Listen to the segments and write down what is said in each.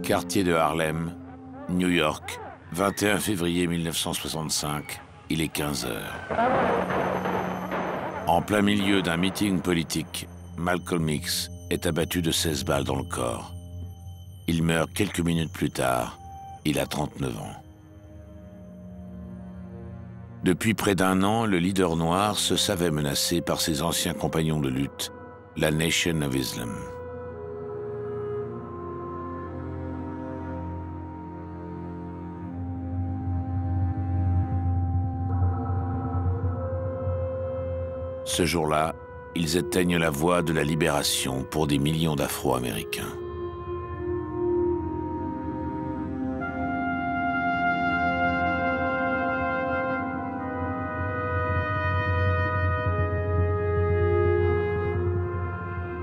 Quartier de Harlem, New York, 21 février 1965, il est 15 heures. En plein milieu d'un meeting politique, Malcolm X est abattu de 16 balles dans le corps. Il meurt quelques minutes plus tard, il a 39 ans. Depuis près d'un an, le leader noir se savait menacé par ses anciens compagnons de lutte, la Nation of Islam. Ce jour-là, ils éteignent la voie de la libération pour des millions d'Afro-Américains.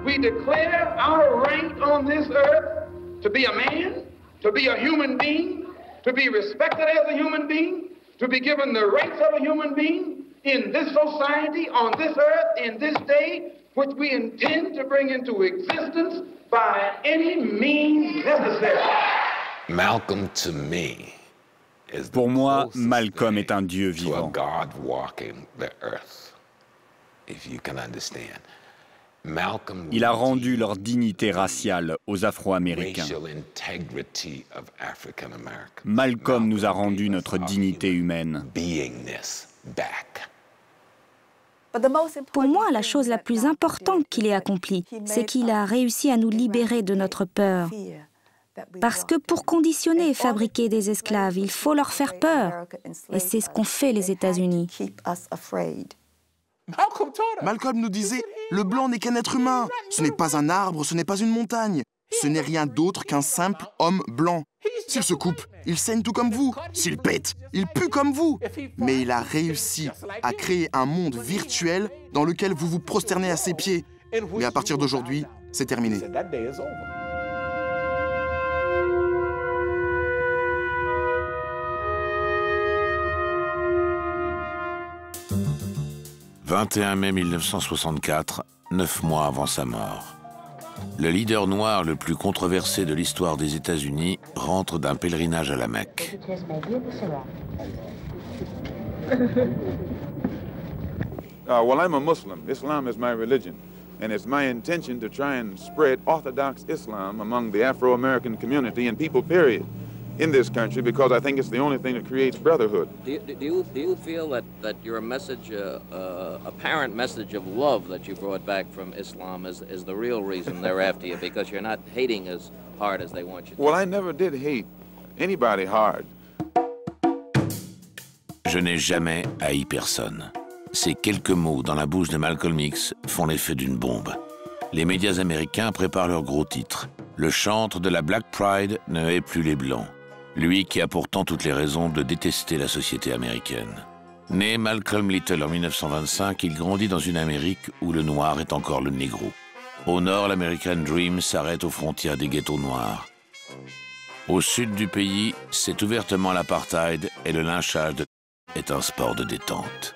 We declare our right on this earth to be a man, to be a human being, to be respected as a human being, to be given the rights of a human being, in this society, on this earth, in this day, which we intend to bring into existence by any means necessary. Malcolm, to me, is Pour moi, Malcolm est un dieu vivant. God walking the earth, if you can understand. Malcolm, Il a rendu leur dignité raciale aux Afro-Américains. racial integrity of African Americans. Malcolm nous a rendu notre dignité humaine. Beingness back. Pour moi, la chose la plus importante qu'il ait accomplie, c'est qu'il a réussi à nous libérer de notre peur. Parce que pour conditionner et fabriquer des esclaves, il faut leur faire peur. Et c'est ce qu'ont fait les États-Unis. Malcolm nous disait, le blanc n'est qu'un être humain. Ce n'est pas un arbre, ce n'est pas une montagne. Ce n'est rien d'autre qu'un simple homme blanc. S'il se coupe, il saigne tout comme vous. S'il pète, il pue comme vous. Mais il a réussi à créer un monde virtuel dans lequel vous vous prosternez à ses pieds. Mais à partir d'aujourd'hui, c'est terminé. « 21 mai 1964, 9 mois avant sa mort. Le leader noir le plus controversé de l'histoire des États-Unis rentre d'un pèlerinage à la Mecque. Well, I'm a Muslim. Islam is my religion. And it's my intention to try and spread Orthodox Islam among the Afro-American community and people, period, in this country, because I think it's the only thing that creates brotherhood. Do you feel that your message, apparent message of love that you brought back from Islam is the real reason they're after you, because you're not hating as hard as they want you to? Well, I never did hate anybody hard. Je n'ai jamais haï personne. Ces quelques mots dans la bouche de Malcolm X font l'effet d'une bombe. Les médias américains préparent leur gros titre. Le chantre de la Black Pride ne hait plus les Blancs. Lui qui a pourtant toutes les raisons de détester la société américaine. Né Malcolm Little en 1925, il grandit dans une Amérique où le noir est encore le négro. Au nord, l'American Dream s'arrête aux frontières des ghettos noirs. Au sud du pays, c'est ouvertement l'apartheid et le lynchage est un sport de détente.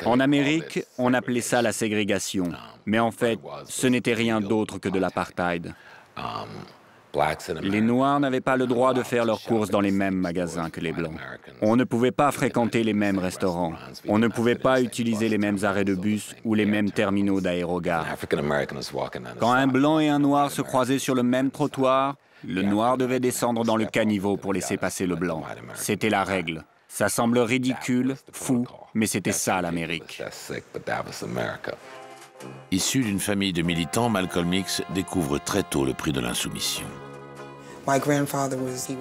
En Amérique, on appelait ça la ségrégation. Mais en fait, ce n'était rien d'autre que de l'apartheid. Les Noirs n'avaient pas le droit de faire leurs courses dans les mêmes magasins que les Blancs. On ne pouvait pas fréquenter les mêmes restaurants. On ne pouvait pas utiliser les mêmes arrêts de bus ou les mêmes terminaux d'aérogare. Quand un Blanc et un Noir se croisaient sur le même trottoir, le Noir devait descendre dans le caniveau pour laisser passer le Blanc. C'était la règle. Ça semble ridicule, fou, mais c'était ça l'Amérique. Issu d'une famille de militants, Malcolm X découvre très tôt le prix de l'insoumission.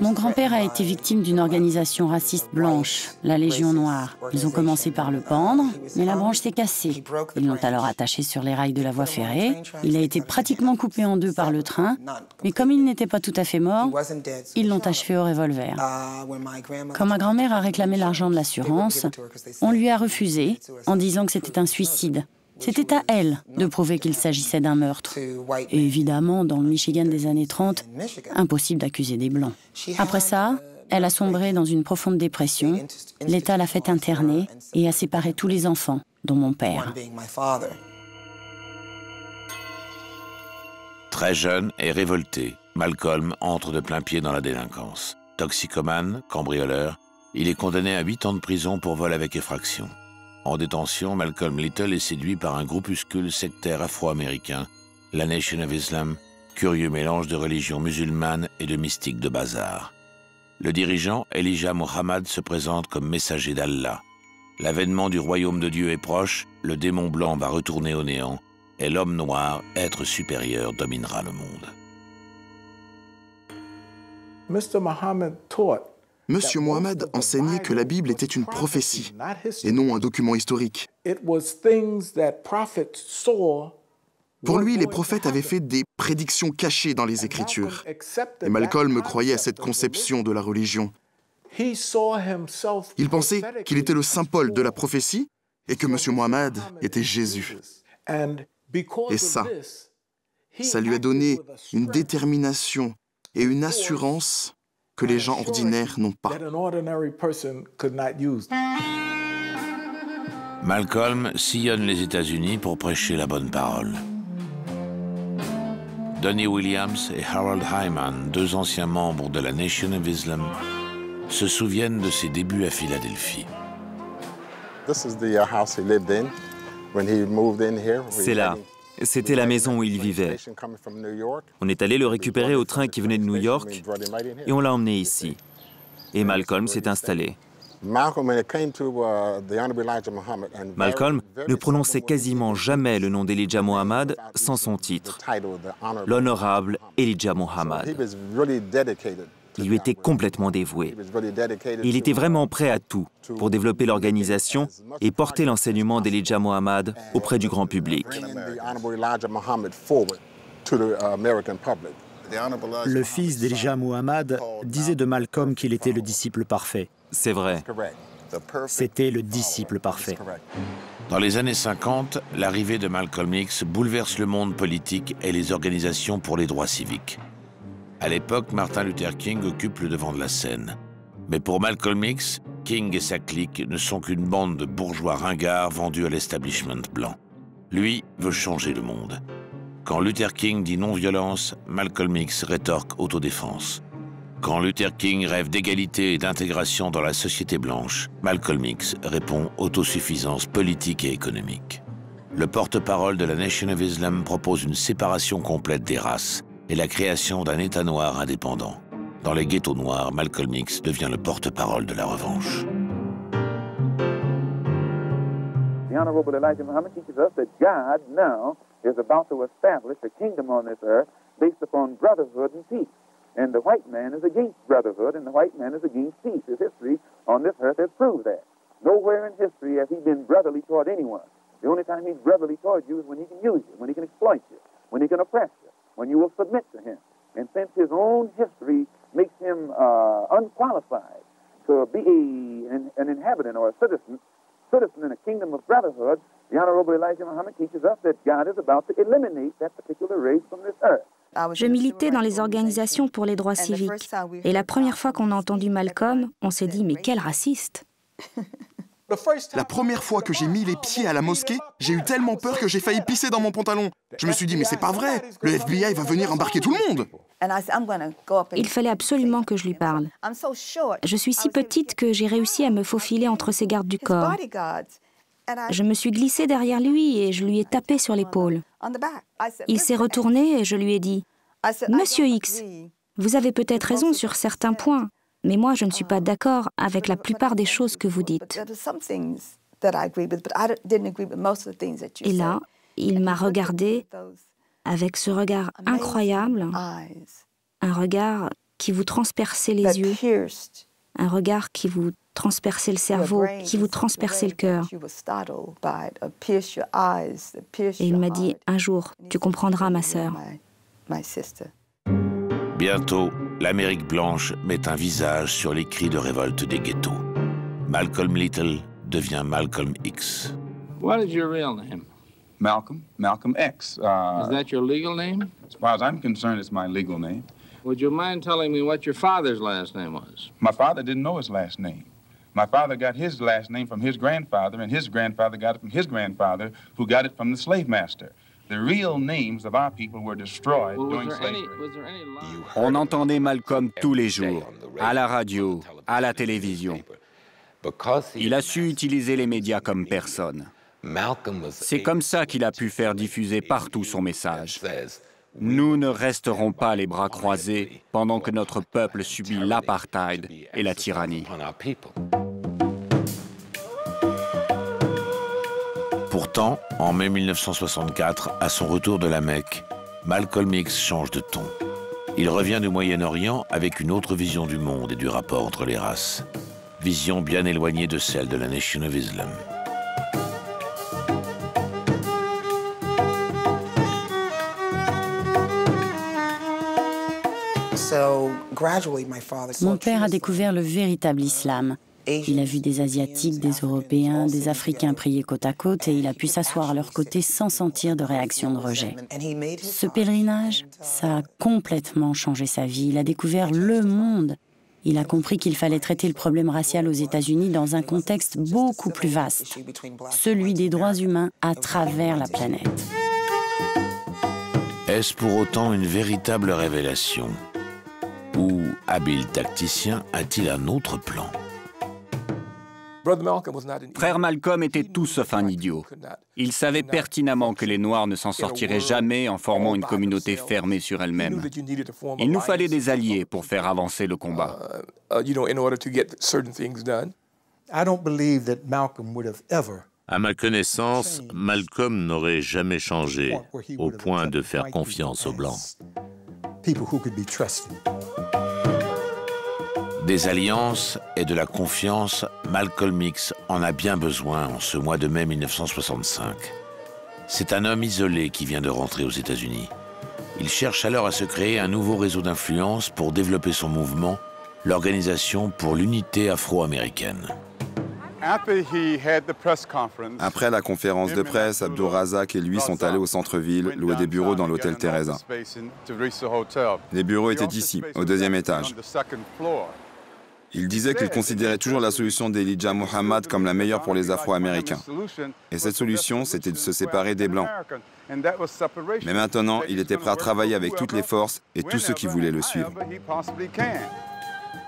Mon grand-père a été victime d'une organisation raciste blanche, la Légion Noire. Ils ont commencé par le pendre, mais la branche s'est cassée. Ils l'ont alors attaché sur les rails de la voie ferrée. Il a été pratiquement coupé en deux par le train, mais comme il n'était pas tout à fait mort, ils l'ont achevé au revolver. Quand ma grand-mère a réclamé l'argent de l'assurance, on lui a refusé en disant que c'était un suicide. C'était à elle de prouver qu'il s'agissait d'un meurtre. Et évidemment, dans le Michigan des années 30, impossible d'accuser des Blancs. Après ça, elle a sombré dans une profonde dépression. L'État l'a fait interner et a séparé tous les enfants, dont mon père. Très jeune et révolté, Malcolm entre de plain pied dans la délinquance. Toxicomane, cambrioleur, il est condamné à 8 ans de prison pour vol avec effraction. En détention, Malcolm Little est séduit par un groupuscule sectaire afro-américain, la Nation of Islam, curieux mélange de religion musulmane et de mystique de bazar. Le dirigeant, Elijah Muhammad, se présente comme messager d'Allah. L'avènement du royaume de Dieu est proche, le démon blanc va retourner au néant, et l'homme noir, être supérieur, dominera le monde. Monsieur Mohammed enseignait que la Bible était une prophétie et non un document historique. Pour lui, les prophètes avaient fait des prédictions cachées dans les Écritures. Et Malcolm croyait à cette conception de la religion. Il pensait qu'il était le Saint Paul de la prophétie et que Monsieur Mohammed était Jésus. Et ça lui a donné une détermination et une assurance que les gens ordinaires n'ont pas. Malcolm sillonne les États-Unis pour prêcher la bonne parole. Donnie Williams et Harold Hyman, 2 anciens membres de la Nation of Islam, se souviennent de ses débuts à Philadelphie. C'est là. C'était la maison où il vivait. On est allé le récupérer au train qui venait de New York et on l'a emmené ici. Et Malcolm s'est installé. Malcolm ne prononçait quasiment jamais le nom d'Elijah Muhammad sans son titre, l'honorable Elijah Muhammad. Il lui était complètement dévoué. Il était vraiment prêt à tout pour développer l'organisation et porter l'enseignement d'Elijah Muhammad auprès du grand public. Le fils d'Elijah Muhammad disait de Malcolm qu'il était le disciple parfait. C'est vrai. C'était le disciple parfait. Dans les années 50, l'arrivée de Malcolm X bouleverse le monde politique et les organisations pour les droits civiques. À l'époque, Martin Luther King occupe le devant de la scène. Mais pour Malcolm X, King et sa clique ne sont qu'une bande de bourgeois ringards vendus à l'establishment blanc. Lui veut changer le monde. Quand Luther King dit non-violence, Malcolm X rétorque autodéfense. Quand Luther King rêve d'égalité et d'intégration dans la société blanche, Malcolm X répond autosuffisance politique et économique. Le porte-parole de la Nation of Islam propose une séparation complète des races et la création d'un État noir indépendant. Dans les ghettos noirs, Malcolm X devient le porte-parole de la revanche. The Honorable Elijah Muhammad teaches us that God now is about to establish a kingdom on this earth based upon brotherhood and peace. And the white man is against brotherhood, and the white man is against peace. His history on this earth has proved that. Nowhere in history has he been brotherly toward anyone. The only time he's brotherly toward you is when he can use you, when he can exploit you, when he can oppress you, when you will submit to him. And since his own history makes him unqualified to be an inhabitant or a citizen in a kingdom of brotherhood, the Honorable Elijah Muhammad teaches us that God is about to eliminate that particular race from this earth. Je militais dans les organisations pour les droits civiques. Et la première fois qu'on a entendu Malcolm, on s'est dit « mais quel raciste !» La première fois que j'ai mis les pieds à la mosquée, j'ai eu tellement peur que j'ai failli pisser dans mon pantalon. Je me suis dit « mais c'est pas vrai, le FBI va venir embarquer tout le monde !» Il fallait absolument que je lui parle. Je suis si petite que j'ai réussi à me faufiler entre ses gardes du corps. Je me suis glissée derrière lui et je lui ai tapé sur l'épaule. Il s'est retourné et je lui ai dit « Monsieur X, vous avez peut-être raison sur certains points, mais moi je ne suis pas d'accord avec la plupart des choses que vous dites. » Et là, il m'a regardé avec ce regard incroyable, un regard qui vous transperçait les yeux, un regard qui vous transperçait le cerveau, qui vous transperçait le cœur. Et il m'a dit, un jour, tu comprendras, ma sœur. Bientôt, l'Amérique blanche met un visage sur les cris de révolte des ghettos. Malcolm Little devient Malcolm X. What is your real name? Malcolm X. Is that your legal name? As far as I'm concerned, it's my legal name. Would you mind telling me what your father's last name was? My father didn't know his last name. My father got his last name from his grandfather, and his grandfather got it from his grandfather, who got it from the slave master. On entendait Malcolm tous les jours, à la radio, à la télévision. Il a su utiliser les médias comme personne. C'est comme ça qu'il a pu faire diffuser partout son message. Nous ne resterons pas les bras croisés pendant que notre peuple subit l'apartheid et la tyrannie. Pourtant, en mai 1964, à son retour de la Mecque, Malcolm X change de ton. Il revient du Moyen-Orient avec une autre vision du monde et du rapport entre les races. Vision bien éloignée de celle de la Nation of Islam. Mon père a découvert le véritable islam. Il a vu des Asiatiques, des Européens, des Africains prier côte à côte et il a pu s'asseoir à leur côté sans sentir de réaction de rejet. Ce pèlerinage, ça a complètement changé sa vie. Il a découvert le monde. Il a compris qu'il fallait traiter le problème racial aux États-Unis dans un contexte beaucoup plus vaste, celui des droits humains à travers la planète. Est-ce pour autant une véritable révélation? Ou, habile tacticien, a-t-il un autre plan? Frère Malcolm était tout sauf un idiot. Il savait pertinemment que les Noirs ne s'en sortiraient jamais en formant une communauté fermée sur elle-même. Il nous fallait des alliés pour faire avancer le combat. À ma connaissance, Malcolm n'aurait jamais changé au point de faire confiance aux Blancs. Des alliances et de la confiance, Malcolm X en a bien besoin en ce mois de mai 1965. C'est un homme isolé qui vient de rentrer aux États-Unis. Il cherche alors à se créer un nouveau réseau d'influence pour développer son mouvement, l'Organisation pour l'unité afro-américaine. Après la conférence de presse, Abdul Razak et lui sont allés au centre-ville, louer des bureaux dans l'hôtel Teresa. Les bureaux étaient ici, au deuxième étage. Il disait qu'il considérait toujours la solution d'Elijah Muhammad comme la meilleure pour les Afro-Américains. Et cette solution, c'était de se séparer des Blancs. Mais maintenant, il était prêt à travailler avec toutes les forces et tous ceux qui voulaient le suivre.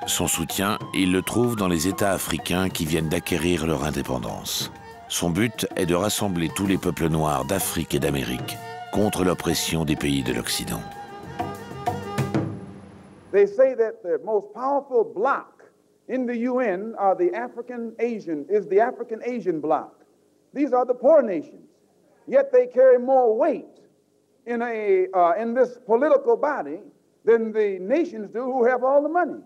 Son soutien, il le trouve dans les États africains qui viennent d'acquérir leur indépendance. Son but est de rassembler tous les peuples noirs d'Afrique et d'Amérique contre l'oppression des pays de l'Occident. They say that the most powerful bloc in the UN are the African Asian bloc. These are the poor nations. Yet they carry more weight in this political body than the nations do who have all the money.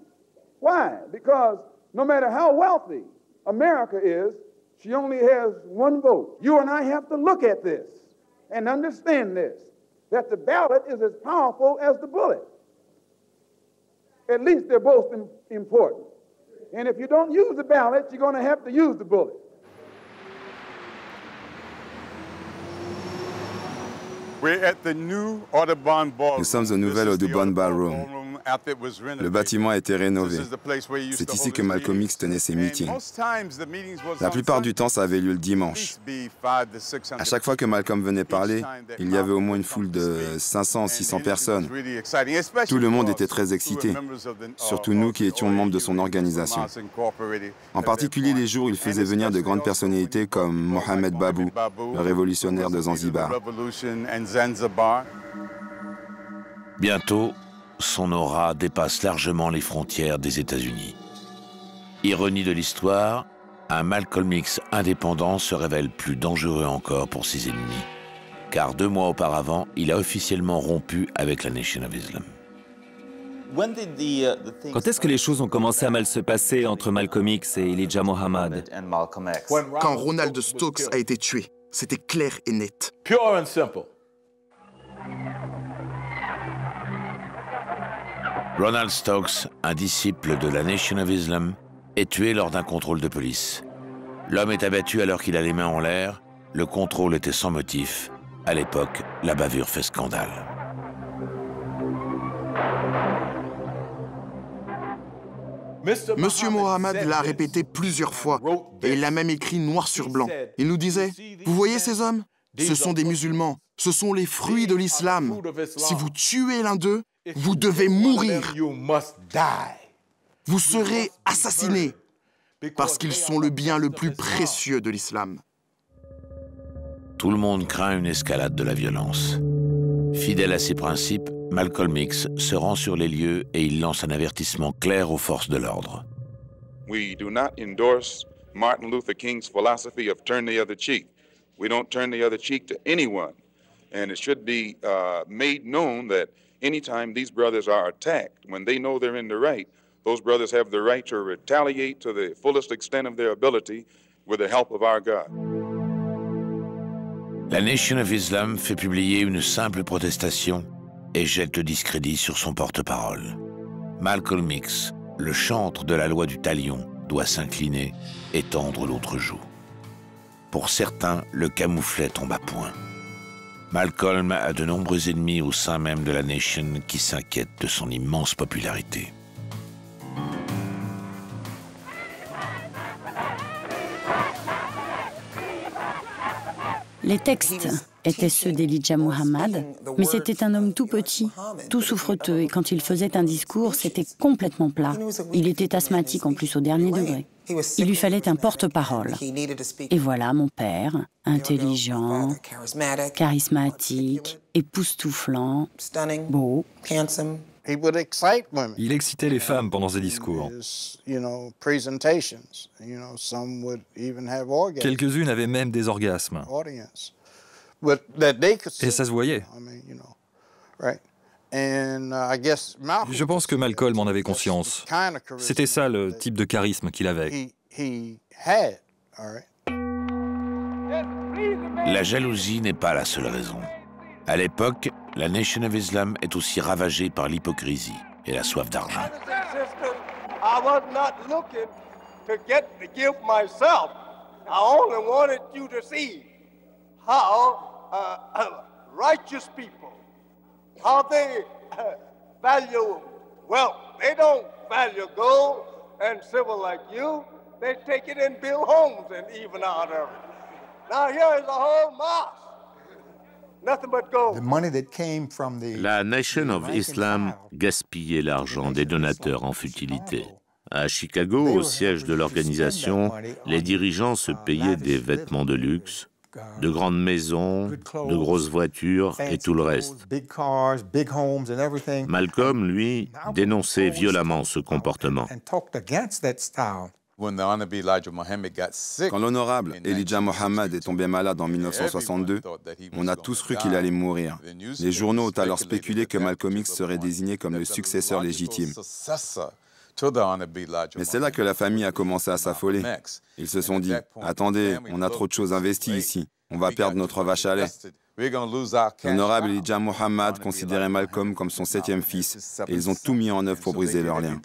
Why? Because no matter how wealthy America is, she only has one vote. You and I have to look at this and understand this, that the ballot is as powerful as the bullet. At least they're both important. And if you don't use the ballot, you're going to have to use the bullet. Nous sommes au nouvel Audubon Ballroom. Le bâtiment a été rénové. C'est ici que Malcolm X tenait ses meetings. La plupart du temps, ça avait lieu le dimanche. À chaque fois que Malcolm venait parler, il y avait au moins une foule de 500 ou 600 personnes. Tout le monde était très excité, surtout nous qui étions membres de son organisation. En particulier les jours où il faisait venir de grandes personnalités comme Mohamed Babou, le révolutionnaire de Zanzibar. Bientôt, son aura dépasse largement les frontières des États-Unis. Ironie de l'histoire, un Malcolm X indépendant se révèle plus dangereux encore pour ses ennemis, car 2 mois auparavant, il a officiellement rompu avec la Nation of Islam. Quand est-ce que les choses ont commencé à mal se passer entre Malcolm X et Elijah Muhammad? Quand Ronald Stokes a été tué, c'était clair et net. Pure and simple. Ronald Stokes, un disciple de la Nation of Islam, est tué lors d'un contrôle de police. L'homme est abattu alors qu'il a les mains en l'air. Le contrôle était sans motif. À l'époque, la bavure fait scandale. Monsieur Mohammad l'a répété plusieurs fois, et il l'a même écrit noir sur blanc. Il nous disait « Vous voyez ces hommes? Ce sont des musulmans. Ce sont les fruits de l'islam. Si vous tuez l'un d'eux, vous devez mourir. Vous serez assassinés parce qu'ils sont le bien le plus précieux de l'islam. Tout le monde craint une escalade de la violence. Fidèle à ses principes, Malcolm X se rend sur les lieux et il lance un avertissement clair aux forces de l'ordre. We do not endorse Martin Luther King's philosophy of turn the other cheek. We don't turn the other cheek to anyone. And it should be made known that anytime these brothers are attacked, when they know they're in the right, those brothers have the right to retaliate to the fullest extent of their ability with the help of our God. La Nation of Islam fait publier une simple protestation et jette le discrédit sur son porte-parole. Malcolm X, le chantre de la loi du talion, doit s'incliner et tendre l'autre joue. Pour certains, le camouflet tombe à point. Malcolm a de nombreux ennemis au sein même de la Nation qui s'inquiètent de son immense popularité. Les textes étaient ceux d'Elijah Muhammad, mais c'était un homme tout petit, tout souffreteux, et quand il faisait un discours, c'était complètement plat. Il était asthmatique en plus au dernier degré. Il lui fallait un porte-parole. Et voilà mon père, intelligent, charismatique, époustouflant, beau. Il excitait les femmes pendant ses discours. Quelques-unes avaient même des orgasmes. Et ça se voyait. Je pense que Malcolm en avait conscience. C'était ça le type de charisme qu'il avait. La jalousie n'est pas la seule raison. À l'époque, la Nation of Islam est aussi ravagée par l'hypocrisie et la soif d'argent. I was not looking to get the gift myself. I only wanted you to see how righteous people, how they value wealth. They don't value gold and silver like you. They take it and build homes and even out of it. Now here is a whole mosque. Nothing but gold. La Nation of Islam gaspillait l'argent des donateurs en futilité. À Chicago, au siège de l'organisation, les dirigeants se payaient des vêtements de luxe, de grandes maisons, de grosses voitures et tout le reste. Malcolm, lui, dénonçait violemment ce comportement. Quand l'honorable Elijah Muhammad est tombé malade en 1962, on a tous cru qu'il allait mourir. Les journaux ont alors spéculé que Malcolm X serait désigné comme le successeur légitime. Mais c'est là que la famille a commencé à s'affoler. Ils se sont dit, attendez, on a trop de choses investies ici, on va perdre notre vache à lait. L'honorable Elijah Muhammad considérait Malcolm comme son 7e fils, et ils ont tout mis en œuvre pour briser leur lien.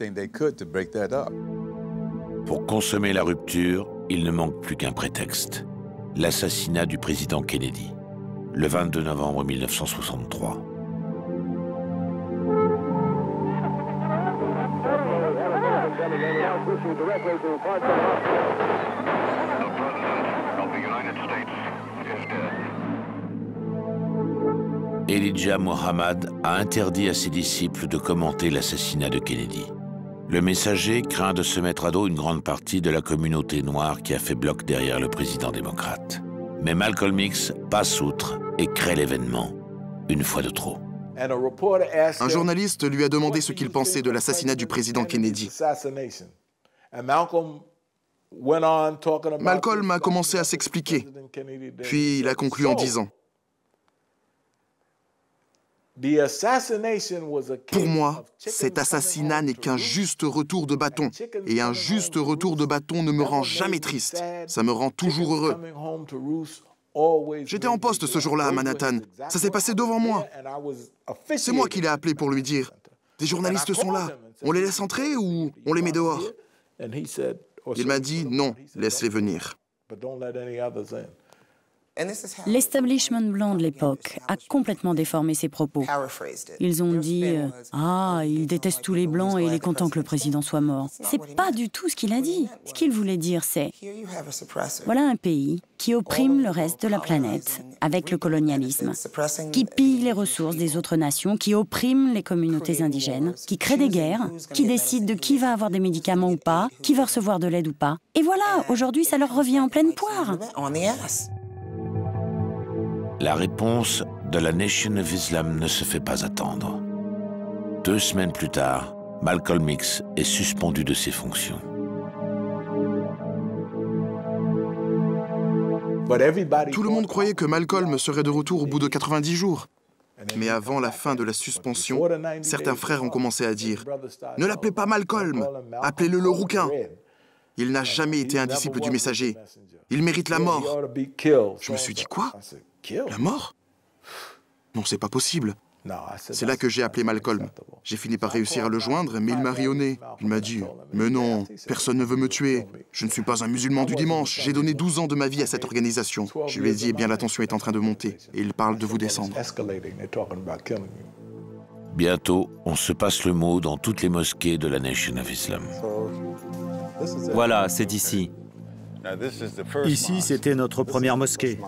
Pour consommer la rupture, il ne manque plus qu'un prétexte. L'assassinat du président Kennedy, le 22 novembre 1963. Elijah Muhammad a interdit à ses disciples de commenter l'assassinat de Kennedy. Le messager craint de se mettre à dos une grande partie de la communauté noire qui a fait bloc derrière le président démocrate. Mais Malcolm X passe outre et crée l'événement, une fois de trop. Un journaliste lui a demandé ce qu'il pensait de l'assassinat du président Kennedy. Malcolm a commencé à s'expliquer, puis il a conclu en disant « Pour moi, cet assassinat n'est qu'un juste retour de bâton. Et un juste retour de bâton ne me rend jamais triste. Ça me rend toujours heureux. J'étais en poste ce jour-là à Manhattan. Ça s'est passé devant moi. C'est moi qui l'ai appelé pour lui dire « Des journalistes sont là. On les laisse entrer ou on les met dehors ?» Il m'a dit « Non, laisse-les venir. » L'establishment blanc de l'époque a complètement déformé ses propos. Ils ont dit « Ah, il déteste tous les blancs et il est content que le président soit mort ». C'est pas du tout ce qu'il a dit. Ce qu'il voulait dire, c'est « Voilà un pays qui opprime le reste de la planète avec le colonialisme, qui pille les ressources des autres nations, qui opprime les communautés indigènes, qui crée des guerres, qui décide de qui va avoir des médicaments ou pas, qui va recevoir de l'aide ou pas. Et voilà, aujourd'hui, ça leur revient en pleine poire. » La réponse de la Nation of Islam ne se fait pas attendre. 2 semaines plus tard, Malcolm X est suspendu de ses fonctions. Tout le monde croyait que Malcolm serait de retour au bout de 90 jours. Mais avant la fin de la suspension, certains frères ont commencé à dire « Ne l'appelez pas Malcolm, appelez-le le rouquin ». Il n'a jamais été un disciple du messager. Il mérite la mort. Je me suis dit, quoi? La mort? Non, c'est pas possible. C'est là que j'ai appelé Malcolm. J'ai fini par réussir à le joindre, mais il m'a ri au nez. Il m'a dit, mais non, personne ne veut me tuer. Je ne suis pas un musulman du dimanche. J'ai donné 12 ans de ma vie à cette organisation. Je lui ai dit, eh bien, la tension est en train de monter. Et il parle de vous descendre. Bientôt, on se passe le mot dans toutes les mosquées de la Nation of Islam. Voilà, c'est ici. Ici, c'était notre première mosquée.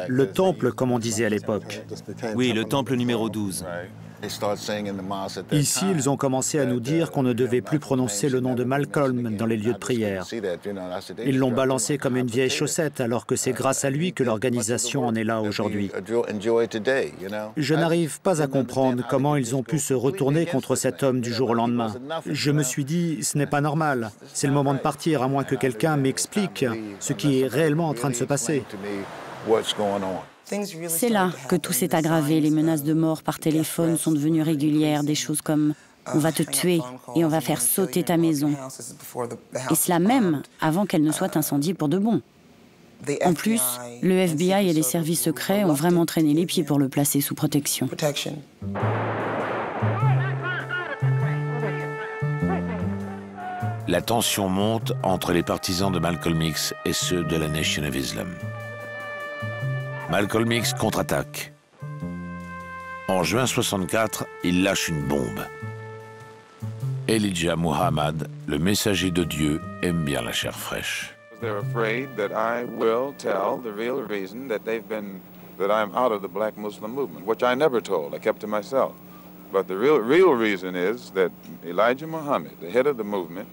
Le temple, comme on disait à l'époque. Oui, le temple numéro 12. Ici, ils ont commencé à nous dire qu'on ne devait plus prononcer le nom de Malcolm dans les lieux de prière. Ils l'ont balancé comme une vieille chaussette, alors que c'est grâce à lui que l'organisation en est là aujourd'hui. Je n'arrive pas à comprendre comment ils ont pu se retourner contre cet homme du jour au lendemain. Je me suis dit, ce n'est pas normal. C'est le moment de partir, à moins que quelqu'un m'explique ce qui est réellement en train de se passer. C'est là que tout s'est aggravé. Les menaces de mort par téléphone sont devenues régulières. Des choses comme « on va te tuer et on va faire sauter ta maison ». Et cela même avant qu'elle ne soit incendiée pour de bon. En plus, le FBI et les services secrets ont vraiment traîné les pieds pour le placer sous protection. La tension monte entre les partisans de Malcolm X et ceux de la Nation of Islam. Malcolm X contre-attaque. En juin 64, il lâche une bombe. Elijah Muhammad, le messager de Dieu, aime bien la chair fraîche. They're afraid that I will tell the real reason that I'm out of the black Muslim movement, which I never told. I kept to myself. But the real reason is that Elijah Muhammad, the head of the movement,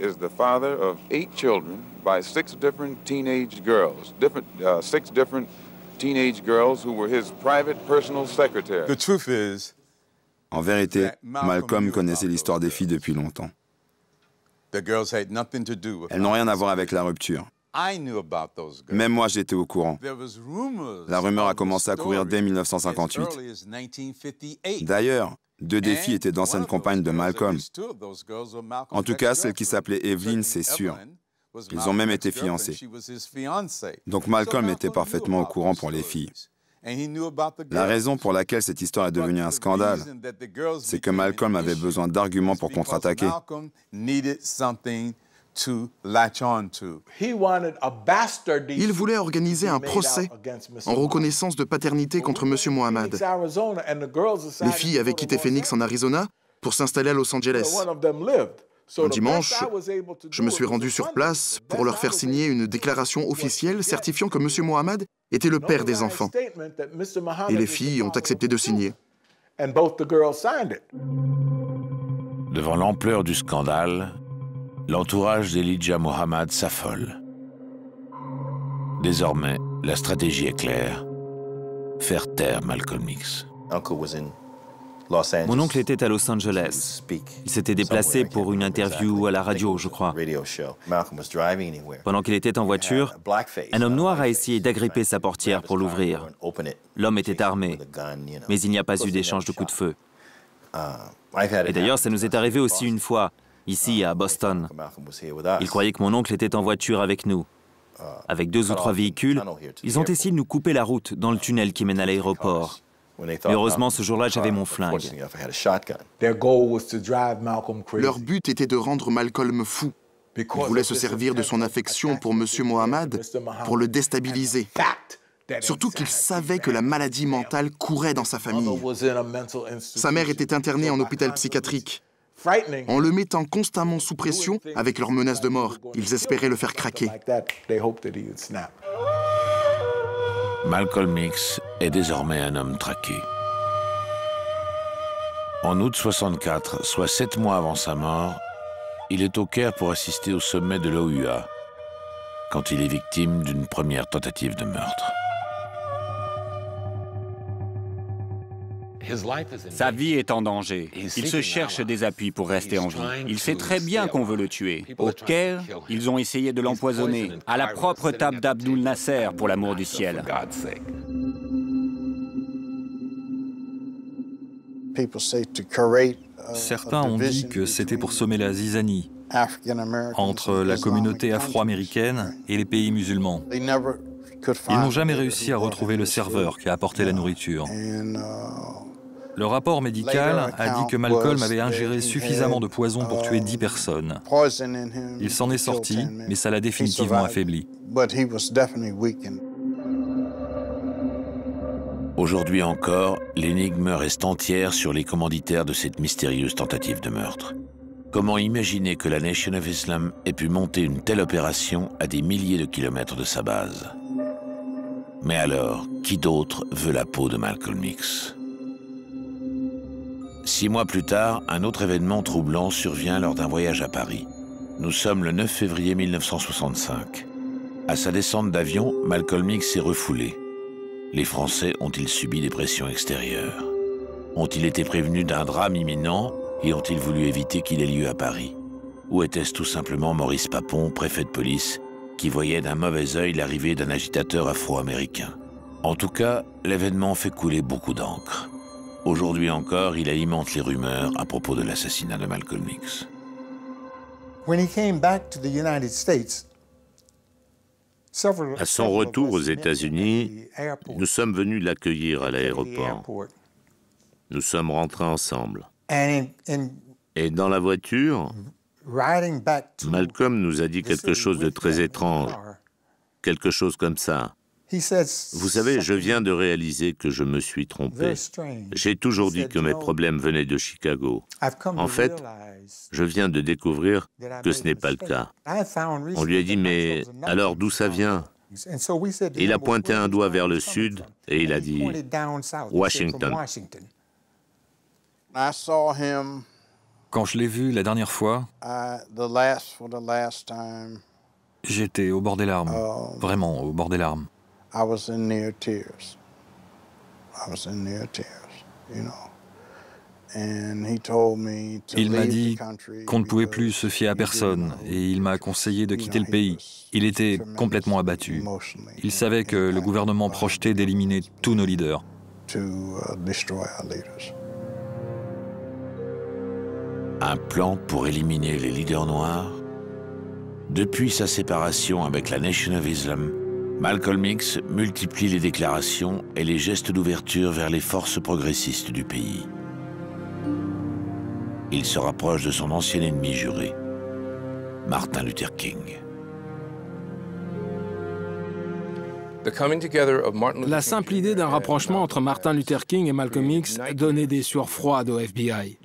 is the father of 8 children by 6 different teenage girls, 6 different teenage girls who were his private personal secretary. The truth is, en vérité, Malcolm connaissait l'histoire des filles depuis longtemps. Elles n'ont rien à voir avec la rupture. Même moi, j'étais au courant. La rumeur a commencé à courir dès 1958. D'ailleurs, 2 des filles étaient d'anciennes compagnes de Malcolm. En tout cas, celle qui s'appelait Evelyn, c'est sûr. Ils ont même été fiancés. Donc Malcolm était parfaitement au courant pour les filles. La raison pour laquelle cette histoire est devenue un scandale, c'est que Malcolm avait besoin d'arguments pour contre-attaquer. Il voulait organiser un procès en reconnaissance de paternité contre M. Mohammad. Les filles avaient quitté Phoenix en Arizona pour s'installer à Los Angeles. Un dimanche, je me suis rendu sur place pour leur faire signer une déclaration officielle certifiant que M. Mohammad était le père des enfants. Et les filles ont accepté de signer. Devant l'ampleur du scandale, l'entourage d'Elijah Muhammad s'affole. Désormais, la stratégie est claire. Faire taire Malcolm X. Mon oncle était à Los Angeles. Il s'était déplacé pour une interview à la radio, je crois. Pendant qu'il était en voiture, un homme noir a essayé d'agripper sa portière pour l'ouvrir. L'homme était armé, mais il n'y a pas eu d'échange de coups de feu. Et d'ailleurs, ça nous est arrivé aussi une fois, ici à Boston. Il croyait que mon oncle était en voiture avec nous. Avec 2 ou 3 véhicules, ils ont essayé de nous couper la route dans le tunnel qui mène à l'aéroport. Mais heureusement, ce jour-là, j'avais mon flingue. Leur but était de rendre Malcolm fou. Il voulait se servir de son affection pour M. Mohammad pour le déstabiliser. Surtout qu'il savait que la maladie mentale courait dans sa famille. Sa mère était internée en hôpital psychiatrique. En le mettant constamment sous pression avec leurs menaces de mort, ils espéraient le faire craquer. Malcolm X est désormais un homme traqué. En août 64, soit 7 mois avant sa mort, il est au Caire pour assister au sommet de l'OUA, quand il est victime d'une première tentative de meurtre. Sa vie est en danger. Il se cherche des appuis pour rester en vie. Il sait très bien qu'on veut le tuer. Au Caire, ils ont essayé de l'empoisonner, à la propre table d'Abdul Nasser, pour l'amour du ciel. Certains ont dit que c'était pour semer la zizanie entre la communauté afro-américaine et les pays musulmans. Ils n'ont jamais réussi à retrouver le serveur qui a apporté la nourriture. Le rapport médical a dit que Malcolm avait ingéré suffisamment de poison pour tuer 10 personnes. Il s'en est sorti, mais ça l'a définitivement affaibli. Aujourd'hui encore, l'énigme reste entière sur les commanditaires de cette mystérieuse tentative de meurtre. Comment imaginer que la Nation of Islam ait pu monter une telle opération à des milliers de kilomètres de sa base? Mais alors, qui d'autre veut la peau de Malcolm X? 6 mois plus tard, un autre événement troublant survient lors d'un voyage à Paris. Nous sommes le 9 février 1965. À sa descente d'avion, Malcolm X est refoulé. Les Français ont-ils subi des pressions extérieures? Ont-ils été prévenus d'un drame imminent et ont-ils voulu éviter qu'il ait lieu à Paris? Ou était-ce tout simplement Maurice Papon, préfet de police, qui voyait d'un mauvais œil l'arrivée d'un agitateur afro-américain? En tout cas, l'événement fait couler beaucoup d'encre. Aujourd'hui encore, il alimente les rumeurs à propos de l'assassinat de Malcolm X. À son retour aux États-Unis, nous sommes venus l'accueillir à l'aéroport. Nous sommes rentrés ensemble. Et dans la voiture, Malcolm nous a dit quelque chose de très étrange, quelque chose comme ça. Vous savez, je viens de réaliser que je me suis trompé. J'ai toujours dit que mes problèmes venaient de Chicago. En fait, je viens de découvrir que ce n'est pas le cas. On lui a dit, mais alors d'où ça vient? Il a pointé un doigt vers le sud et il a dit Washington. Quand je l'ai vu la dernière fois, j'étais au bord des larmes, vraiment au bord des larmes. Il m'a dit qu'on ne pouvait plus se fier à personne et il m'a conseillé de quitter le pays. Il était complètement abattu. Il savait que le gouvernement projetait d'éliminer tous nos leaders. Un plan pour éliminer les leaders noirs? Depuis sa séparation avec la Nation of Islam, Malcolm X multiplie les déclarations et les gestes d'ouverture vers les forces progressistes du pays. Il se rapproche de son ancien ennemi juré, Martin Luther King. La simple idée d'un rapprochement entre Martin Luther King et Malcolm X donnait des sueurs froides au FBI.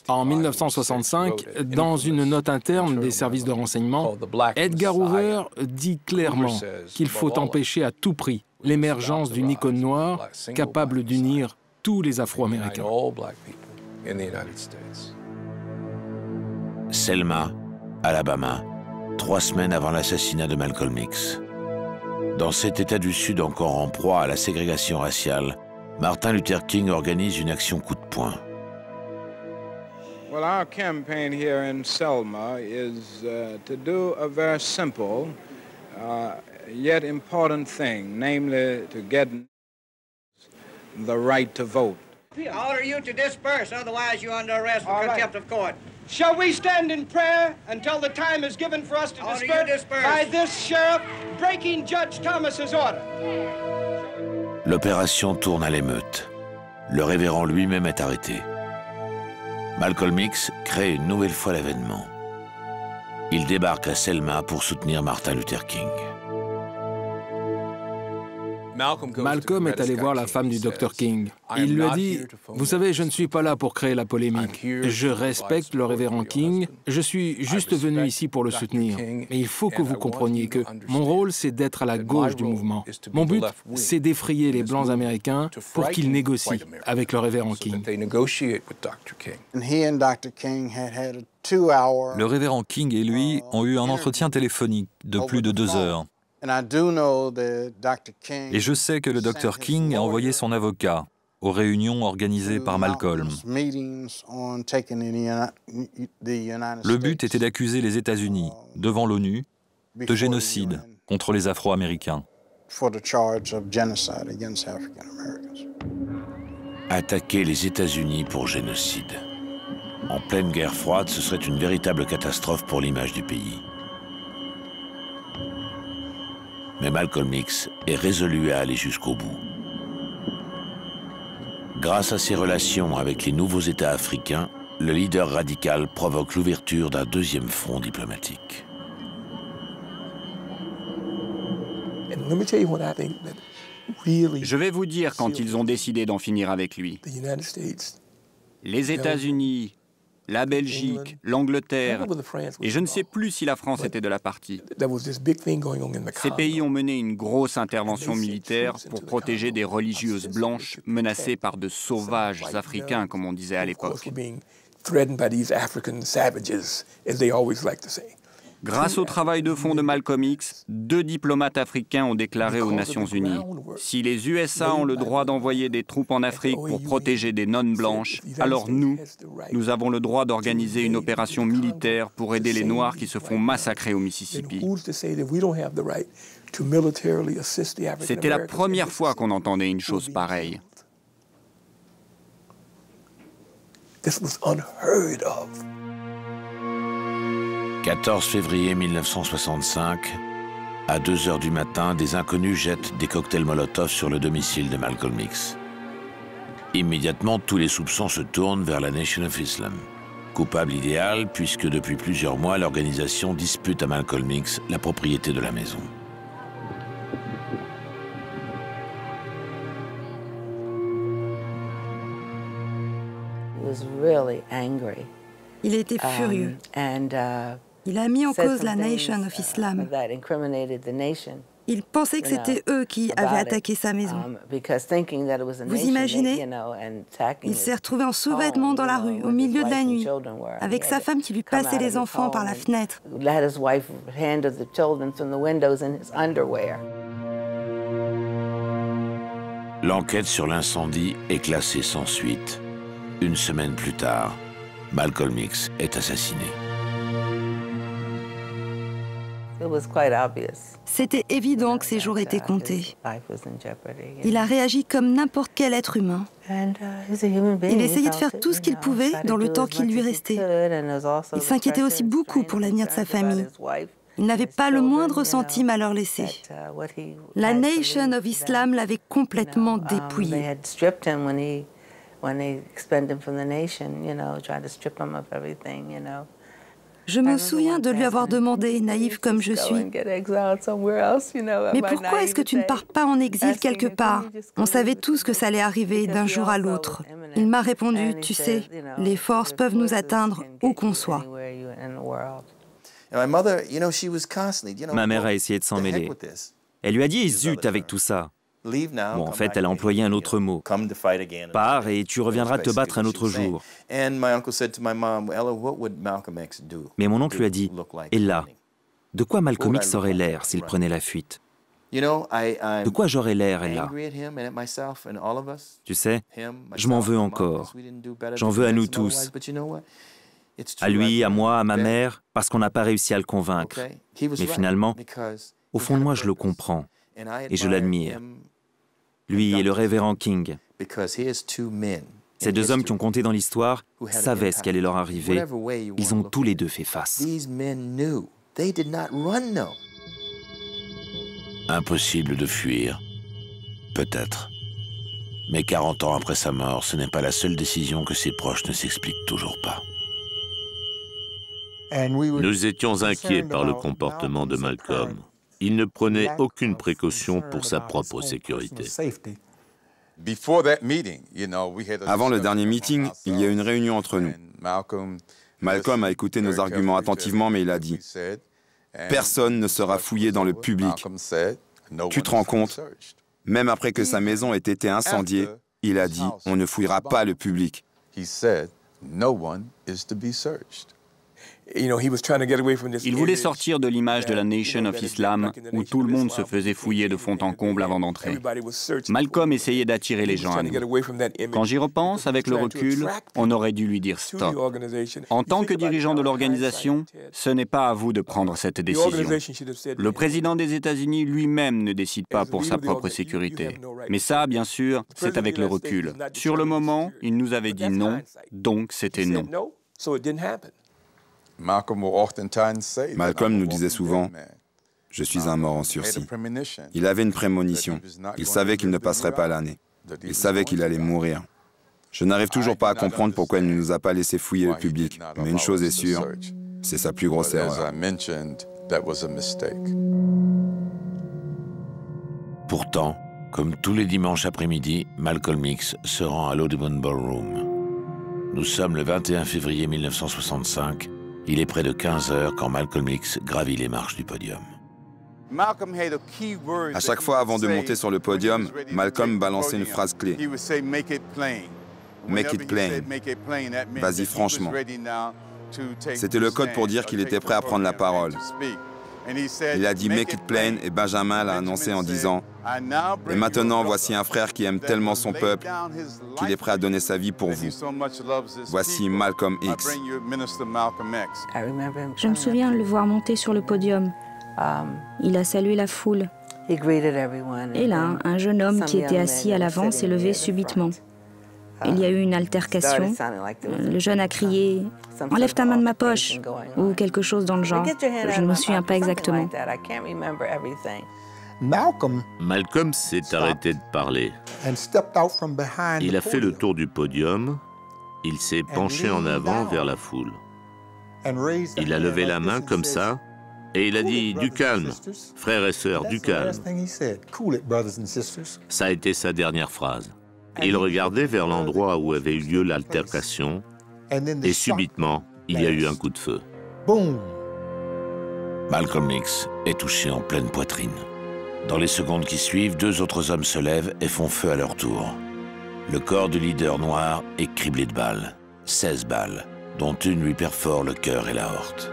En 1965, dans une note interne des services de renseignement, Edgar Hoover dit clairement qu'il faut empêcher à tout prix l'émergence d'une icône noire capable d'unir tous les Afro-Américains. Selma, Alabama, 3 semaines avant l'assassinat de Malcolm X. Dans cet État du Sud encore en proie à la ségrégation raciale, Martin Luther King organise une action coup de poing. Well, our campaign here in Selma is to do a very simple yet important thing, namely to get the right to vote. I order you to disperse, otherwise you're under arrest for contempt of court. Shall we stand in prayer until the time is given for us to disperse by this sheriff breaking Judge Thomas's order? L'opération tourne à l'émeute. Le révérend lui-même est arrêté. Malcolm X crée une nouvelle fois l'événement. Il débarque à Selma pour soutenir Martin Luther King. Malcolm est allé voir la femme du Dr King. Il lui a dit « Vous savez, je ne suis pas là pour créer la polémique. Je respecte le révérend King. Je suis juste venu ici pour le soutenir. Mais il faut que vous compreniez que mon rôle, c'est d'être à la gauche du mouvement. Mon but, c'est d'effrayer les Blancs américains pour qu'ils négocient avec le révérend King. » Le révérend King et lui ont eu un entretien téléphonique de plus de 2 heures. Et je sais que le Dr King a envoyé son avocat aux réunions organisées par Malcolm. Le but était d'accuser les États-Unis, devant l'ONU, de génocide contre les Afro-Américains. Attaquer les États-Unis pour génocide. En pleine guerre froide, ce serait une véritable catastrophe pour l'image du pays. Mais Malcolm X est résolu à aller jusqu'au bout. Grâce à ses relations avec les nouveaux États africains, le leader radical provoque l'ouverture d'un deuxième front diplomatique. Je vais vous dire quand ils ont décidé d'en finir avec lui. Les États-Unis, la Belgique, l'Angleterre, et je ne sais plus si la France était de la partie. Ces pays ont mené une grosse intervention militaire pour protéger des religieuses blanches menacées par de sauvages Africains, comme on disait à l'époque. Grâce au travail de fond de Malcolm X, 2 diplomates africains ont déclaré aux Nations Unies « Si les USA ont le droit d'envoyer des troupes en Afrique pour protéger des nonnes-blanches, alors nous avons le droit d'organiser une opération militaire pour aider les Noirs qui se font massacrer au Mississippi. » C'était la première fois qu'on entendait une chose pareille. 14 février 1965, à 2 h du matin, des inconnus jettent des cocktails Molotov sur le domicile de Malcolm X. Immédiatement, tous les soupçons se tournent vers la Nation of Islam. Coupable idéal, puisque depuis plusieurs mois, l'organisation dispute à Malcolm X la propriété de la maison. Il était furieux. Il a mis en cause la Nation of Islam. Il pensait que c'était eux qui avaient attaqué sa maison. Vous imaginez? Il s'est retrouvé en sous-vêtements dans la rue, au milieu de la nuit, avec sa femme qui lui passait les enfants par la fenêtre. L'enquête sur l'incendie est classée sans suite. 1 semaine plus tard, Malcolm X est assassiné. C'était évident que ses jours étaient comptés. Il a réagi comme n'importe quel être humain. Il essayait de faire tout ce qu'il pouvait dans le temps qui lui restait. Il s'inquiétait aussi beaucoup pour l'avenir de sa famille. Il n'avait pas le moindre centime à leur laisser. La Nation of Islam l'avait complètement dépouillé. Je me souviens de lui avoir demandé, naïve comme je suis, « Mais pourquoi est-ce que tu ne pars pas en exil quelque part? On savait tous que ça allait arriver d'un jour à l'autre. » Il m'a répondu, « Tu sais, les forces peuvent nous atteindre où qu'on soit. » Ma mère a essayé de s'en mêler. Elle lui a dit « Zut avec tout ça !» Bon, en fait, elle a employé un autre mot. « Pars et tu reviendras te battre un autre jour. » Mais mon oncle lui a dit « Ella, de quoi Malcolm X aurait l'air s'il prenait la fuite? De quoi j'aurais l'air, Ella? Tu sais, je m'en veux encore. J'en veux à nous tous. À lui, à moi, à ma mère, parce qu'on n'a pas réussi à le convaincre. Mais finalement, au fond de moi, je le comprends et je l'admire. Lui et le révérend King. Ces 2 hommes qui ont compté dans l'histoire savaient ce qui allait leur arriver. Ils ont tous les 2 fait face. Impossible de fuir. Peut-être. Mais 40 ans après sa mort, ce n'est pas la seule décision que ses proches ne s'expliquent toujours pas. Nous étions inquiets par le comportement de Malcolm. Il ne prenait aucune précaution pour sa propre sécurité. Avant le dernier meeting, il y a eu une réunion entre nous. Malcolm a écouté nos arguments attentivement, mais il a dit « Personne ne sera fouillé dans le public. » Tu te rends compte? Même après que sa maison ait été incendiée, il a dit « On ne fouillera pas le public. » Il voulait sortir de l'image de la Nation of Islam où tout le monde se faisait fouiller de fond en comble avant d'entrer. Malcolm essayait d'attirer les gens à nous. Quand j'y repense, avec le recul, on aurait dû lui dire stop. En tant que dirigeant de l'organisation, ce n'est pas à vous de prendre cette décision. Le président des États-Unis lui-même ne décide pas pour sa propre sécurité. Mais ça, bien sûr, c'est avec le recul. Sur le moment, il nous avait dit non, donc c'était non. Malcolm nous disait souvent « Je suis un mort en sursis ». Il avait une prémonition. Il savait qu'il ne passerait pas l'année. Il savait qu'il allait mourir. Je n'arrive toujours pas à comprendre pourquoi il ne nous a pas laissé fouiller le public. Mais une chose est sûre, c'est sa plus grosse erreur. Pourtant, comme tous les dimanches après-midi, Malcolm X se rend à l'Audubon Ballroom. Nous sommes le 21 février 1965. Il est près de 15 heures quand Malcolm X gravit les marches du podium. À chaque fois avant de monter sur le podium, Malcolm balançait une phrase clé. Make it plain. Vas-y franchement. C'était le code pour dire qu'il était prêt à prendre la parole. Il a dit « Make it plain » et Benjamin l'a annoncé en disant « Et maintenant, voici un frère qui aime tellement son peuple qu'il est prêt à donner sa vie pour vous. Voici Malcolm X. » Je me souviens de le voir monter sur le podium. Il a salué la foule. Et là, un jeune homme qui était assis à l'avant s'est levé subitement. Il y a eu une altercation. Le jeune a crié « Enlève ta main de ma poche » ou quelque chose dans le genre. Je ne me souviens pas exactement. Malcolm s'est arrêté de parler. Il a fait le tour du podium. Il s'est penché en avant vers la foule. Il a levé la main comme ça et il a dit « Du calme, frères et sœurs, du calme ». Ça a été sa dernière phrase. Il regardait vers l'endroit où avait eu lieu l'altercation et subitement, il y a eu un coup de feu. Malcolm X est touché en pleine poitrine. Dans les secondes qui suivent, deux autres hommes se lèvent et font feu à leur tour. Le corps du leader noir est criblé de balles, 16 balles, dont une lui perfore le cœur et l'aorte.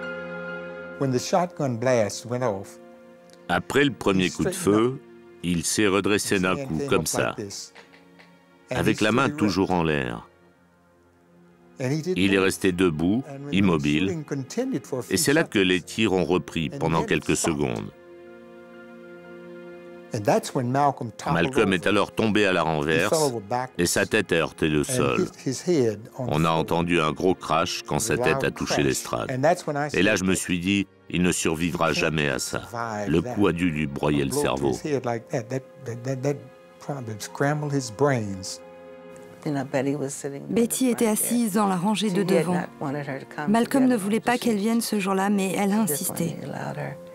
Après le premier coup de feu, il s'est redressé d'un coup, comme ça, avec la main toujours en l'air. Il est resté debout, immobile, et c'est là que les tirs ont repris pendant quelques secondes. Malcolm est alors tombé à la renverse et sa tête a heurté le sol. On a entendu un gros crash quand sa tête a touché l'estrade. Et là, je me suis dit, il ne survivra jamais à ça. Le coup a dû lui broyer le cerveau. Betty était assise dans la rangée de devant. Malcolm ne voulait pas qu'elle vienne ce jour-là, mais elle a insisté.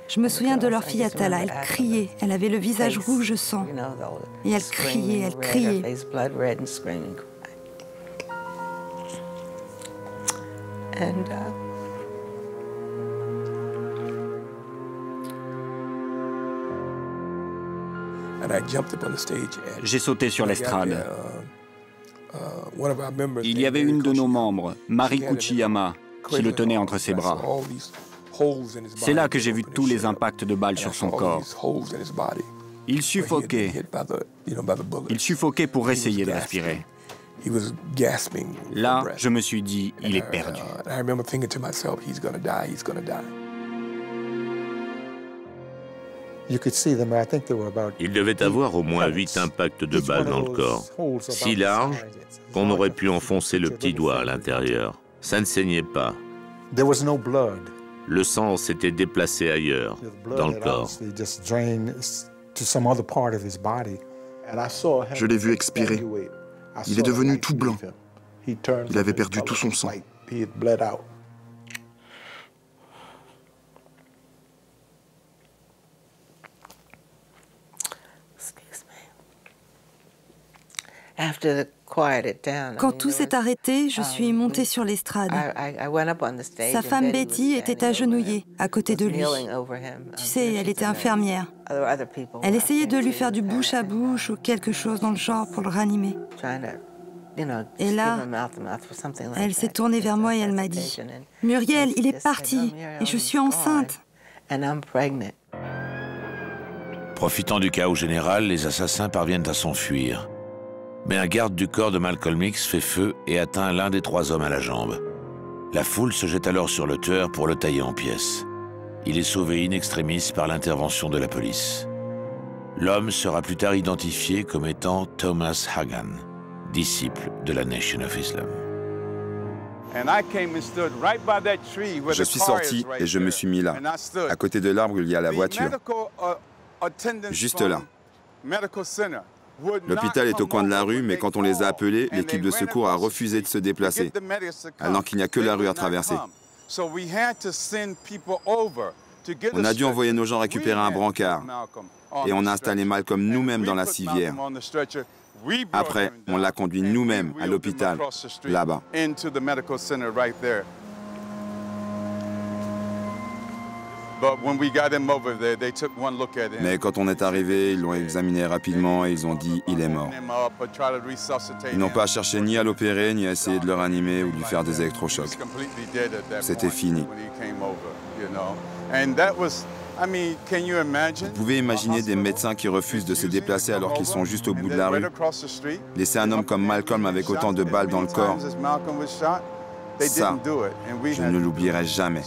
Je me souviens de leur fille Atala, elle criait, elle avait le visage rouge de sang. Et elle criait, elle criait. J'ai sauté sur l'estrade. Il y avait une de nos membres, Mariko Chiyama, qui le tenait entre ses bras. C'est là que j'ai vu tous les impacts de balles sur son corps. Il suffoquait. Il suffoquait pour essayer de respirer. Là, je me suis dit, il est perdu. Il devait avoir au moins 8 impacts de balles dans le corps, si larges qu'on aurait pu enfoncer le petit doigt à l'intérieur. Ça ne saignait pas. Le sang s'était déplacé ailleurs, dans le corps. Je l'ai vu expirer. Il est devenu tout blanc. Il avait perdu tout son sang. Quand tout s'est arrêté, je suis montée sur l'estrade. Sa femme Betty était agenouillée à côté de lui. Tu sais, elle était infirmière. Elle essayait de lui faire du bouche à bouche ou quelque chose dans le genre pour le ranimer. Et là, elle s'est tournée vers moi et elle m'a dit « Muriel, il est parti et je suis enceinte. » Profitant du chaos général, les assassins parviennent à s'enfuir. Mais un garde du corps de Malcolm X fait feu et atteint l'un des 3 hommes à la jambe. La foule se jette alors sur le tueur pour le tailler en pièces. Il est sauvé in extremis par l'intervention de la police. L'homme sera plus tard identifié comme étant Thomas Hagan, disciple de la Nation of Islam. Je suis sorti et je me suis mis là, à côté de l'arbre où il y a la voiture. Juste là. L'hôpital est au coin de la rue, mais quand on les a appelés, l'équipe de secours a refusé de se déplacer, alors qu'il n'y a que la rue à traverser. On a dû envoyer nos gens récupérer un brancard, et on a installé Malcolm nous-mêmes dans la civière. Après, on l'a conduit nous-mêmes à l'hôpital, là-bas. Mais quand on est arrivé, ils l'ont examiné rapidement et ils ont dit « il est mort ». Ils n'ont pas cherché ni à l'opérer, ni à essayer de le ranimer ou de lui faire des électrochocs. C'était fini. Vous pouvez imaginer des médecins qui refusent de se déplacer alors qu'ils sont juste au bout de la rue? Laisser un homme comme Malcolm avec autant de balles dans le corps, ça, je ne l'oublierai jamais.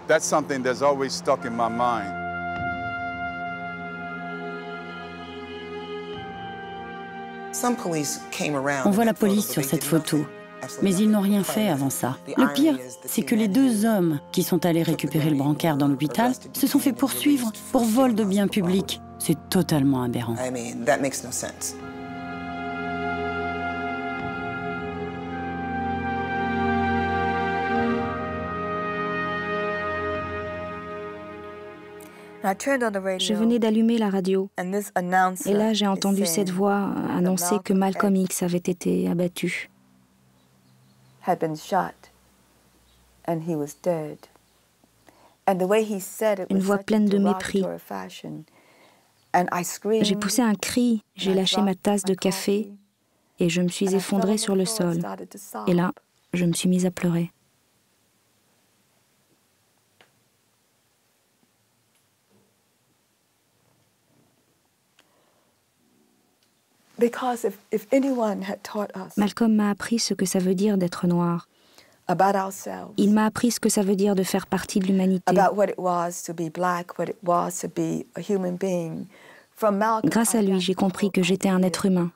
That's something that's always stuck in my mind. On voit la police sur cette photo, mais ils n'ont rien fait avant ça. Le pire, c'est que les 2 hommes qui sont allés récupérer le brancard dans l'hôpital se sont fait poursuivre pour vol de biens publics. C'est totalement aberrant. Je venais d'allumer la radio et là j'ai entendu cette voix annoncer que Malcolm X avait été abattu. Une voix pleine de mépris. J'ai poussé un cri, j'ai lâché ma tasse de café et je me suis effondrée sur le sol. Et là, je me suis mise à pleurer. Malcolm m'a appris ce que ça veut dire d'être noir. Il m'a appris ce que ça veut dire de faire partie de l'humanité. Grâce à lui, j'ai compris que j'étais un être humain.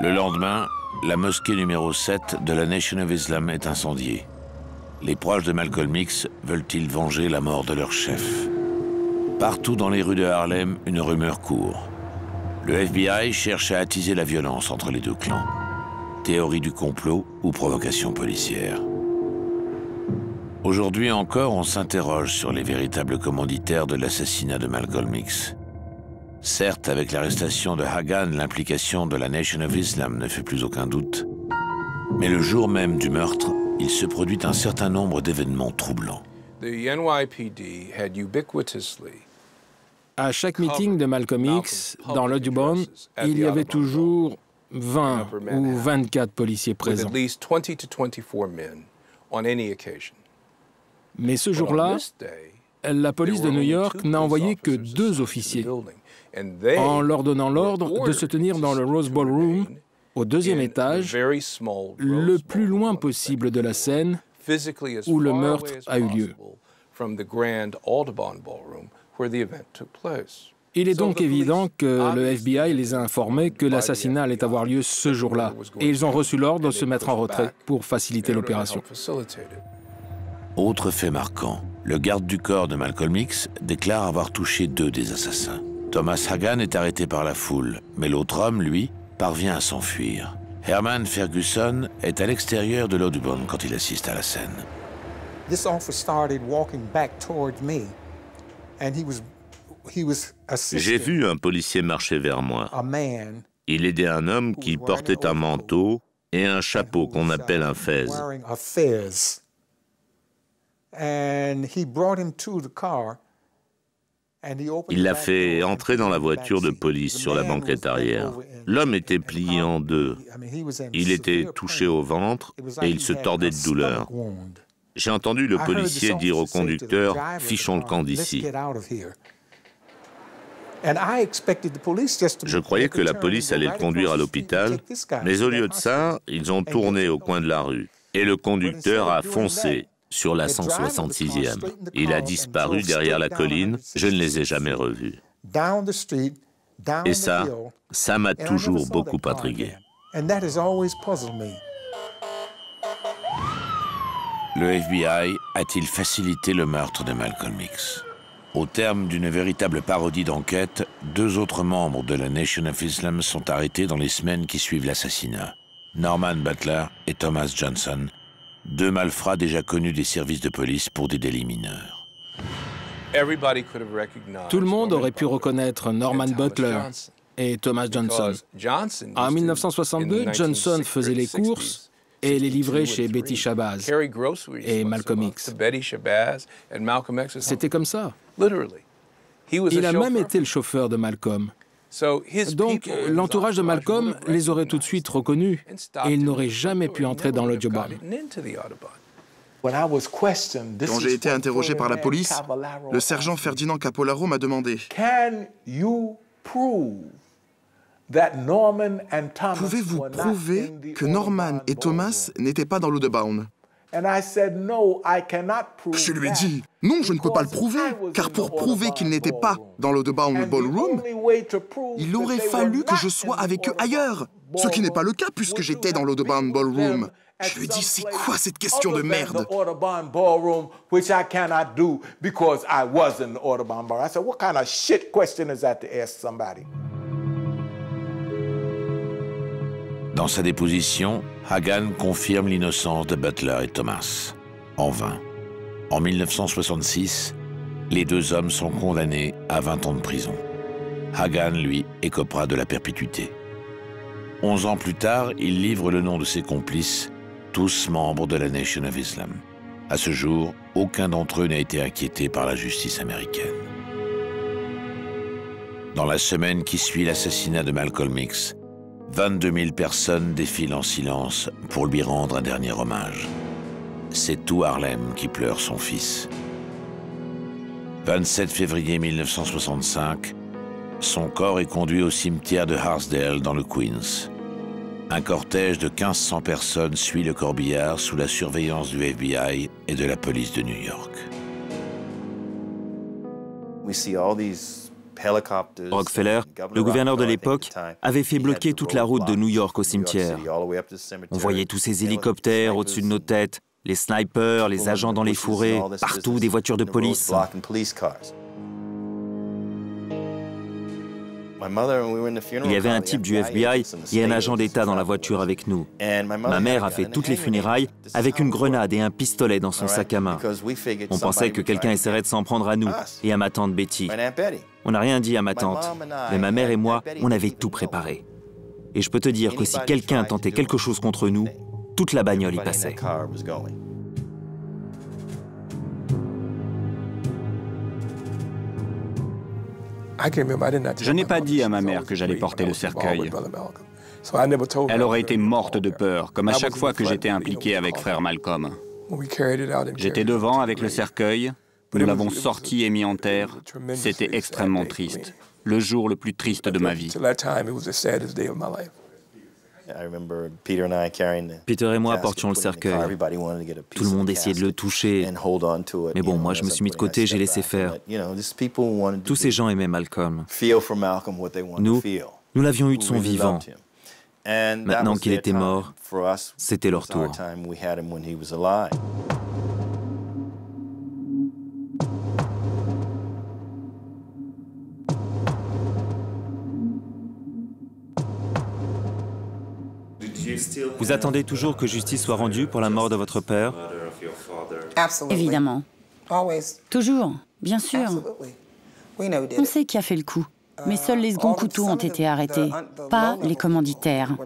Le lendemain, la mosquée numéro 7 de la Nation of Islam est incendiée. Les proches de Malcolm X veulent-ils venger la mort de leur chef? Partout dans les rues de Harlem, une rumeur court. Le FBI cherche à attiser la violence entre les 2 clans. Théorie du complot ou provocation policière. Aujourd'hui encore, on s'interroge sur les véritables commanditaires de l'assassinat de Malcolm X. Certes, avec l'arrestation de Hagan, l'implication de la Nation of Islam ne fait plus aucun doute. Mais le jour même du meurtre, il se produit un certain nombre d'événements troublants. À chaque meeting de Malcolm X, dans l'Audubon, il y avait toujours 20 ou 24 policiers présents. Mais ce jour-là, la police de New York n'a envoyé que 2 officiers, en leur donnant l'ordre de se tenir dans le Rose Ballroom, au 2e étage, le plus loin possible de la scène où le meurtre a eu lieu. Il est donc évident que le FBI les a informés que l'assassinat allait avoir lieu ce jour-là, et ils ont reçu l'ordre de se mettre en retrait pour faciliter l'opération. Autre fait marquant, le garde du corps de Malcolm X déclare avoir touché 2 des assassins. Thomas Hagan est arrêté par la foule, mais l'autre homme, lui, parvient à s'enfuir. Herman Ferguson est à l'extérieur de l'Audubon quand il assiste à la scène. J'ai vu un policier marcher vers moi. Il aidait un homme qui portait un manteau et un chapeau qu'on appelle un fez. Il l'a fait entrer dans la voiture de police sur la banquette arrière. L'homme était plié en deux. Il était touché au ventre et il se tordait de douleur. J'ai entendu le policier dire au conducteur « Fichons le camp d'ici ». Je croyais que la police allait le conduire à l'hôpital, mais au lieu de ça, ils ont tourné au coin de la rue. Et le conducteur a foncé sur la 166e. Il a disparu derrière la colline, je ne les ai jamais revus. Et ça m'a toujours beaucoup intrigué. Le FBI a-t-il facilité le meurtre de Malcolm X? Au terme d'une véritable parodie d'enquête, 2 autres membres de la Nation of Islam sont arrêtés dans les semaines qui suivent l'assassinat. Norman Butler et Thomas Johnson, 2 malfrats déjà connus des services de police pour des délits mineurs. Tout le monde aurait pu reconnaître Norman Butler et Thomas Johnson. En 1962, Johnson faisait les courses et les livrait chez Betty Shabazz et Malcolm X. C'était comme ça. Il a même été le chauffeur de Malcolm. Donc, l'entourage de Malcolm les aurait tout de suite reconnus et ils n'auraient jamais pu entrer dans l'autobahn. Quand j'ai été interrogé par la police, le sergent Ferdinand Capolaro m'a demandé « Pouvez-vous prouver que Norman et Thomas n'étaient pas dans l'Audubon ?» Je lui ai dit « Non, je ne peux pas le prouver, car pour prouver qu'ils n'étaient pas dans l'Audubon Ballroom, il aurait fallu que je sois avec eux ailleurs, ce qui n'est pas le cas puisque j'étais dans l'Audubon Ballroom. » Je lui ai dit « C'est quoi cette question de merde ?» Dans sa déposition, Hagan confirme l'innocence de Butler et Thomas. En vain. En 1966, les 2 hommes sont condamnés à 20 ans de prison. Hagan, lui, écopera de la perpétuité. 11 ans plus tard, il livre le nom de ses complices, tous membres de la Nation of Islam. À ce jour, aucun d'entre eux n'a été inquiété par la justice américaine. Dans la semaine qui suit l'assassinat de Malcolm X, 22 000 personnes défilent en silence pour lui rendre un dernier hommage. C'est tout Harlem qui pleure son fils. 27 février 1965, son corps est conduit au cimetière de Harsdale dans le Queens. Un cortège de 1500 personnes suit le corbillard sous la surveillance du FBI et de la police de New York. Rockefeller, le gouverneur de l'époque, avait fait bloquer toute la route de New York au cimetière. On voyait tous ces hélicoptères au-dessus de nos têtes, les snipers, les agents dans les fourrés, partout des voitures de police. Il y avait un type du FBI et un agent d'État dans la voiture avec nous. Ma mère a fait toutes les funérailles avec une grenade et un pistolet dans son sac à main. On pensait que quelqu'un essaierait de s'en prendre à nous et à ma tante Betty. On n'a rien dit à ma tante, mais ma mère et moi, on avait tout préparé. Et je peux te dire que si quelqu'un tentait quelque chose contre nous, toute la bagnole y passait. Je n'ai pas dit à ma mère que j'allais porter le cercueil. Elle aurait été morte de peur, comme à chaque fois que j'étais impliqué avec frère Malcolm. J'étais devant avec le cercueil, nous l'avons sorti et mis en terre. C'était extrêmement triste, le jour le plus triste de ma vie. Peter et moi portions le cercueil. Tout le monde essayait de le toucher. Mais bon, moi je me suis mis de côté, j'ai laissé faire. Tous ces gens aimaient Malcolm. Nous l'avions eu de son vivant. Maintenant qu'il était mort, c'était leur tour. Vous attendez toujours que justice soit rendue pour la mort de votre père? Évidemment. Toujours, bien sûr. On sait qui a fait le coup, mais seuls les seconds couteaux ont été arrêtés, pas les commanditaires.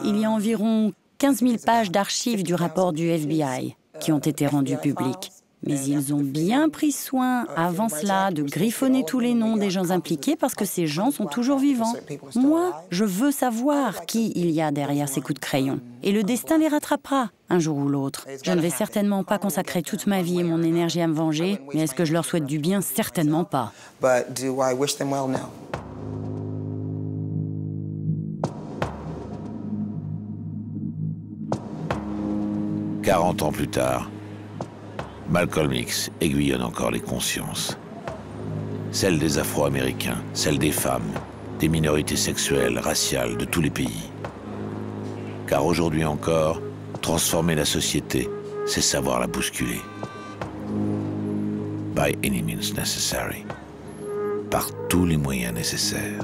Il y a environ 15 000 pages d'archives du rapport du FBI qui ont été rendues publiques. Mais ils ont bien pris soin, avant cela, de griffonner tous les noms des gens impliqués parce que ces gens sont toujours vivants. Moi, je veux savoir qui il y a derrière ces coups de crayon. Et le destin les rattrapera, un jour ou l'autre. Je ne vais certainement pas consacrer toute ma vie et mon énergie à me venger, mais est-ce que je leur souhaite du bien? Certainement pas. 40 ans plus tard, Malcolm X aiguillonne encore les consciences. Celles des Afro-Américains, celles des femmes, des minorités sexuelles, raciales, de tous les pays. Car aujourd'hui encore, transformer la société, c'est savoir la bousculer. By any means necessary. Par tous les moyens nécessaires.